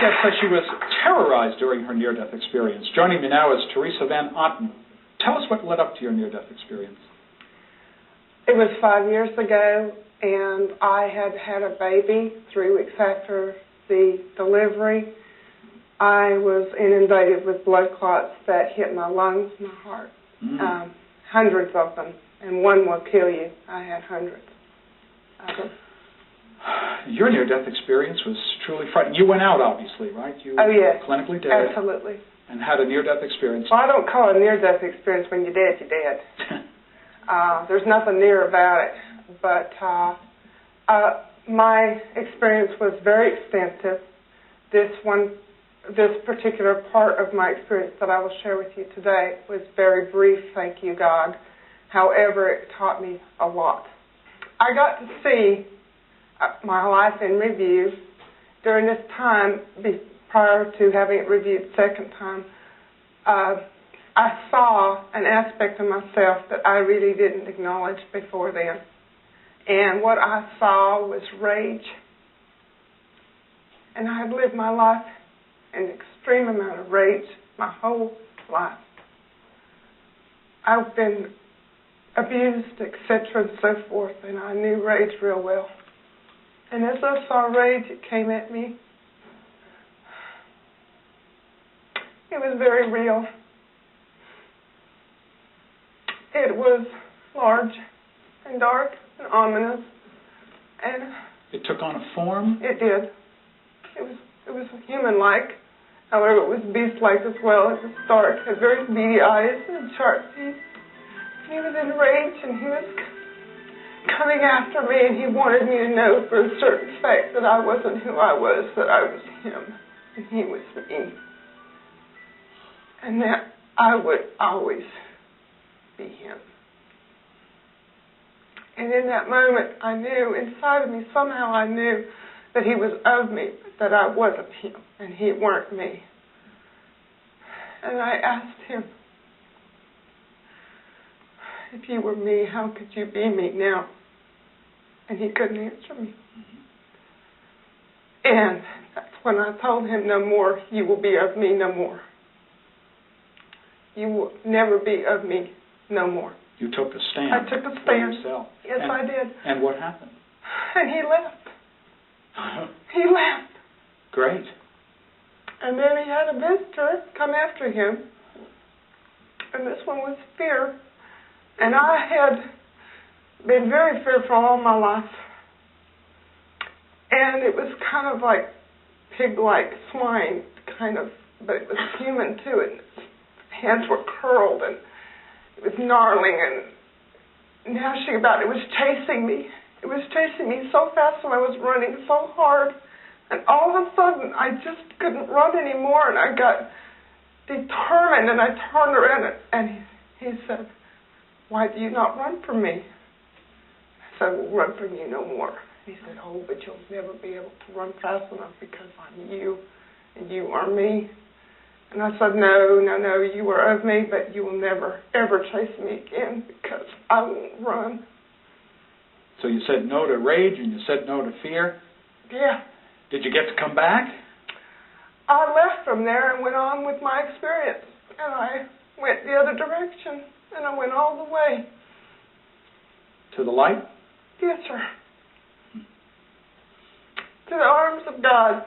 guest says she was terrorized during her near-death experience. Joining me now is Theresa Van Otten. Tell us what led up to your near-death experience. It was 5 years ago, and I had had a baby 3 weeks after the delivery. I was inundated with blood clots that hit my lungs, my heart, hundreds of them, and one will kill you. I had hundreds of them. Your near-death experience was truly frightening. You went out, obviously, right? You oh, yes. were clinically dead. Absolutely. And had a near-death experience. Well, I don't call it a near-death experience. When you're dead, you're dead. There's nothing near about it. But my experience was very extensive. This particular part of my experience that I will share with you today was very brief, thank you, God. However, it taught me a lot. I got to see my life in review during this time prior to having it reviewed second time. I saw an aspect of myself that I really didn't acknowledge before then. And what I saw was rage. And I had lived my life in an extreme amount of rage my whole life. I've been abused, etc., and so forth, and I knew rage real well. And as I saw rage, it came at me. It was very real. It was large and dark and ominous, and it took on a form? It did. It was human-like. However, it was beast-like as well. It was dark, had very beady eyes and sharp teeth. And he was enraged, and he was coming after me, and he wanted me to know for a certain fact that I wasn't who I was, that I was him, and he was me. And that I would always be him. And in that moment, I knew, inside of me, somehow I knew that he was of me, that I wasn't him, and he weren't me. And I asked him, if you were me, how could you be me now? And he couldn't answer me. And that's when I told him, no more, you will be of me no more. You will never be of me no more. You took a stand. I took a stand. For yourself. Yes, I did. And what happened? And he left. He left. Great. And then he had a visitor come after him. And this one was fear. And I had been very fearful all my life. And it was kind of like pig-like swine, kind of, but it was human too. And his hands were curled and it was gnarling and gnashing about. It was chasing me. It was chasing me so fast and I was running so hard. And all of a sudden, I just couldn't run anymore. And I got determined and I turned around and he said, why do you not run from me? I said, I will run from you no more. He said, oh, but you'll never be able to run fast enough because I'm you and you are me. And I said, no, you are of me, but you will never, ever chase me again because I won't run. So you said no to rage and you said no to fear? Yeah. Did you get to come back? I left from there and went on with my experience. And I went the other direction. And I went all the way. To the light? Yes, sir. To the arms of God,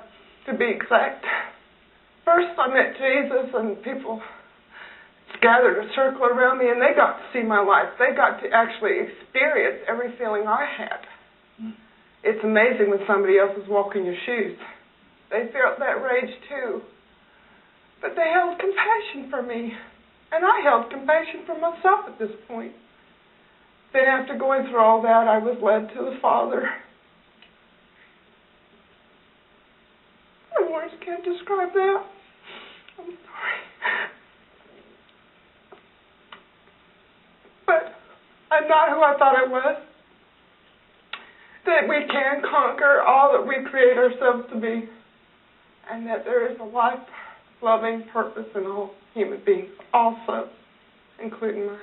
to be exact. First I met Jesus and people gathered a circle around me and they got to see my life. They got to actually experience every feeling I had. It's amazing when somebody else is walking your shoes. They felt that rage too. But they held compassion for me. And I held compassion for myself at this point. Then after going through all that, I was led to the Father. My words can't describe that. I'm sorry. But I'm not who I thought I was. That we can conquer all that we create ourselves to be. And that there is a life-loving purpose in all human beings also, including mine.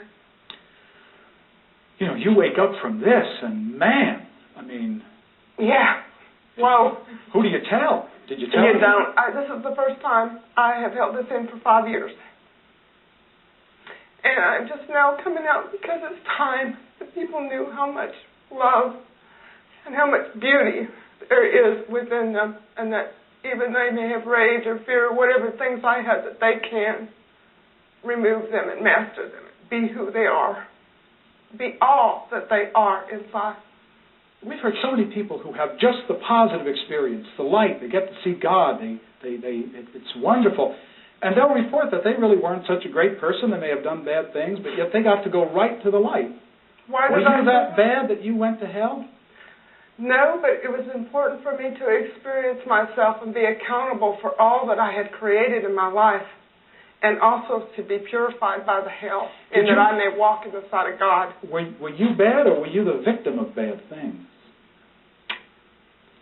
You know, you wake up from this and man, I mean... Yeah. Whoa. Who do you tell? Did you tell You them? don't. This is the first time I have held this in for 5 years. And I'm just now coming out because it's time that people knew how much love and how much beauty there is within them, and that even they may have rage or fear or whatever things I had, that they can remove them and master them, be who they are, be all that they are inside. We've heard so many people who have just the positive experience, the light. They get to see God. It's wonderful. And they'll report that they really weren't such a great person. They may have done bad things, but yet they got to go right to the light. Why Were did you that bad that you went to hell? No, but it was important for me to experience myself and be accountable for all that I had created in my life, and also to be purified by the hell, and that I may walk in the sight of God. Were you bad, or were you the victim of bad things?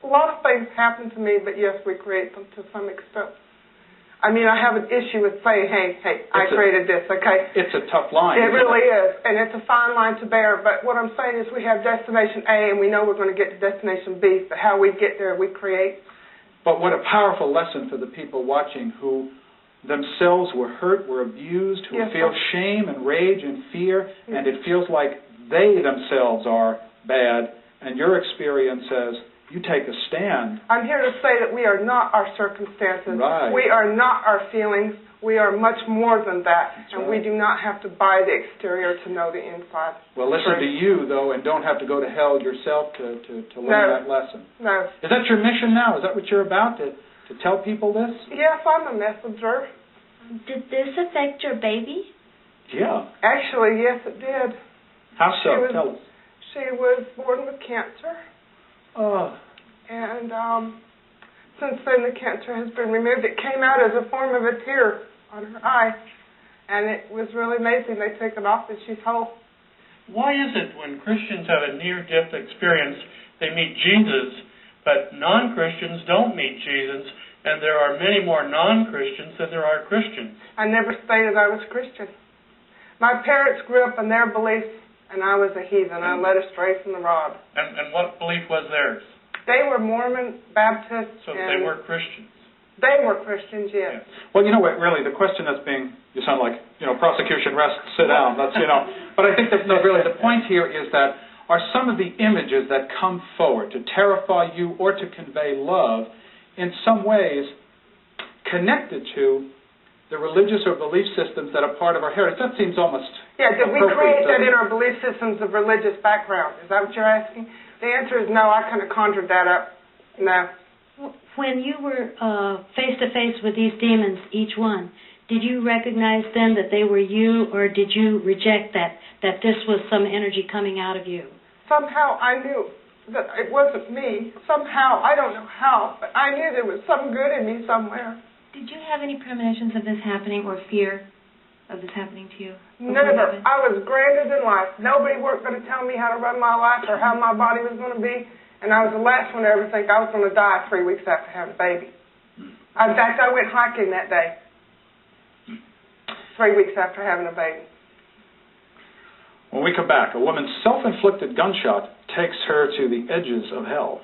A lot of things happen to me, but yes, we create them to some extent. I mean, I have an issue with saying, hey, I created this, okay? It's a tough line. It really is, and it's a fine line to bear. But what I'm saying is we have destination A, and we know we're going to get to destination B, but how we get there, we create. But what a powerful lesson for the people watching who themselves were hurt, were abused, who feel shame and rage and fear, and it feels like they themselves are bad, and your experience says, you take a stand. I'm here to say that we are not our circumstances. Right. We are not our feelings. We are much more than that. That's and right. we do not have to buy the exterior to know the inside. Well, listen to you, though, and don't have to go to hell yourself to learn that lesson. No. Is that your mission now? Is that what you're about, to tell people this? Yes, I'm a messenger. Did this affect your baby? Yeah. Actually, yes, it did. How so? Tell us. She was born with cancer. Oh. And since then, the cancer has been removed. It came out as a form of a tear on her eye. And it was really amazing. They took it off and she's whole. Why is it when Christians have a near-death experience, they meet Jesus, but non-Christians don't meet Jesus, and there are many more non-Christians than there are Christians? I never stated I was Christian. My parents grew up in their beliefs, and I was a heathen. I led astray from the rod. And what belief was theirs? They were Mormon, Baptist, So they were Christians. They were Christians, yes. Well, you know what, really, the question that's being, you sound like, prosecution, rest, sit down, that's, But I think that, really, the point here is that are some of the images that come forward to terrify you or to convey love in some ways connected to the religious or belief systems that are part of our heritage. That seems almost did we appropriate, create that in our belief systems of religious background? Is that what you're asking? The answer is no. I kind of conjured that up. No. When you were face-to-face with these demons, each one, did you recognize then that they were you, or did you reject that this was some energy coming out of you? Somehow I knew that it wasn't me. Somehow, I don't know how, but I knew there was some good in me somewhere. Did you have any premonitions of this happening or fear of this happening to you? Never. I was grounded in life. Nobody weren't going to tell me how to run my life or how my body was going to be. And I was the last one to ever think I was going to die 3 weeks after having a baby. In fact, I went hiking that day. 3 weeks after having a baby. When we come back, a woman's self-inflicted gunshot takes her to the edges of hell.